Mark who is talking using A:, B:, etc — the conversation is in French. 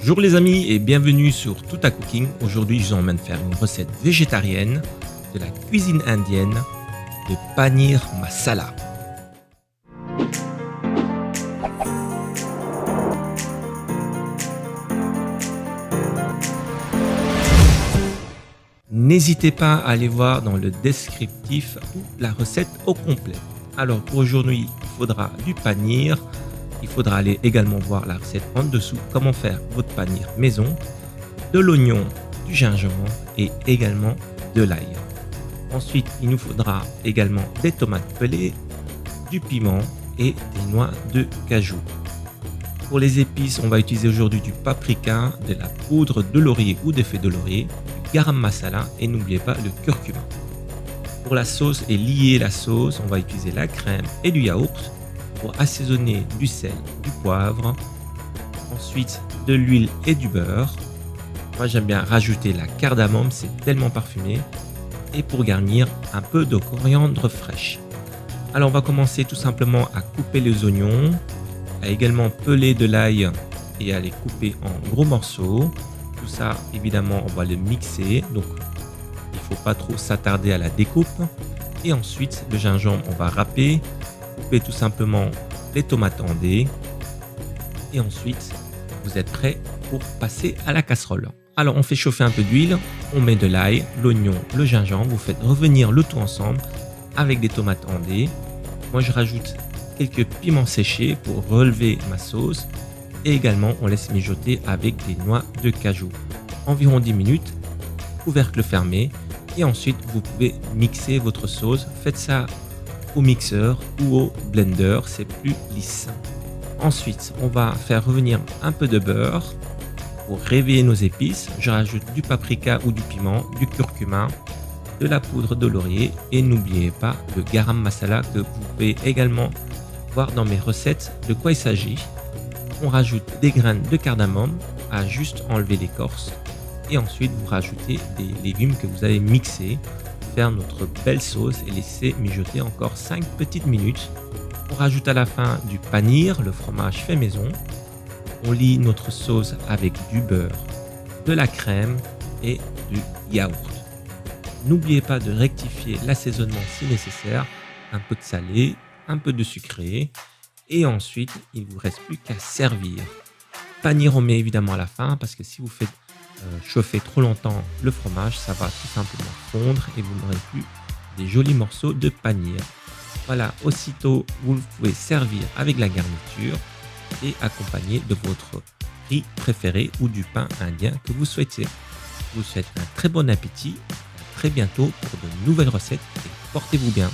A: Bonjour les amis et bienvenue sur Tuta Cooking. Aujourd'hui, je vous emmène faire une recette végétarienne de la cuisine indienne de paneer masala. N'hésitez pas à aller voir dans le descriptif la recette au complet. Alors pour aujourd'hui, il faudra du paneer. Il faudra aller également voir la recette en dessous, comment faire votre paneer maison, de l'oignon, du gingembre et également de l'ail. Ensuite, il nous faudra également des tomates pelées, du piment et des noix de cajou. Pour les épices, on va utiliser aujourd'hui du paprika, de la poudre de laurier ou des feuilles de laurier, du garam masala et n'oubliez pas le curcuma. Pour la sauce et lier la sauce, on va utiliser la crème et du yaourt. Pour assaisonner du sel, du poivre, ensuite de l'huile et du beurre. Moi j'aime bien rajouter la cardamome, c'est tellement parfumé. Et pour garnir, un peu de coriandre fraîche. Alors on va commencer tout simplement à couper les oignons, à également peler de l'ail et à les couper en gros morceaux. Tout ça évidemment on va le mixer, donc il ne faut pas trop s'attarder à la découpe. Et ensuite le gingembre on va râper. Coupez tout simplement les tomates en dés et ensuite vous êtes prêt pour passer à la casserole. Alors on fait chauffer un peu d'huile, on met de l'ail, l'oignon, le gingembre, vous faites revenir le tout ensemble avec des tomates en dés. Moi je rajoute quelques piments séchés pour relever ma sauce et également on laisse mijoter avec des noix de cajou. Environ 10 minutes, couvercle fermé et ensuite vous pouvez mixer votre sauce. Faites ça au mixeur ou au blender, c'est plus lisse. Ensuite, on va faire revenir un peu de beurre pour réveiller nos épices. Je rajoute du paprika ou du piment, du curcuma, de la poudre de laurier et n'oubliez pas le garam masala que vous pouvez également voir dans mes recettes de quoi il s'agit. On rajoute des graines de cardamome à juste enlever l'écorce et ensuite vous rajoutez des légumes que vous avez mixés. Faire notre belle sauce et laisser mijoter encore 5 petites minutes. On rajoute à la fin du paneer, le fromage fait maison. On lie notre sauce avec du beurre, de la crème et du yaourt. N'oubliez pas de rectifier l'assaisonnement si nécessaire, un peu de salé, un peu de sucré et ensuite il ne vous reste plus qu'à servir. Paneer on met évidemment à la fin parce que si vous faites chauffer trop longtemps le fromage, ça va tout simplement fondre et vous n'aurez plus des jolis morceaux de paneer. Voilà, aussitôt vous pouvez servir avec la garniture et accompagner de votre riz préféré ou du pain indien que vous souhaitez. Je vous souhaite un très bon appétit, à très bientôt pour de nouvelles recettes et portez-vous bien.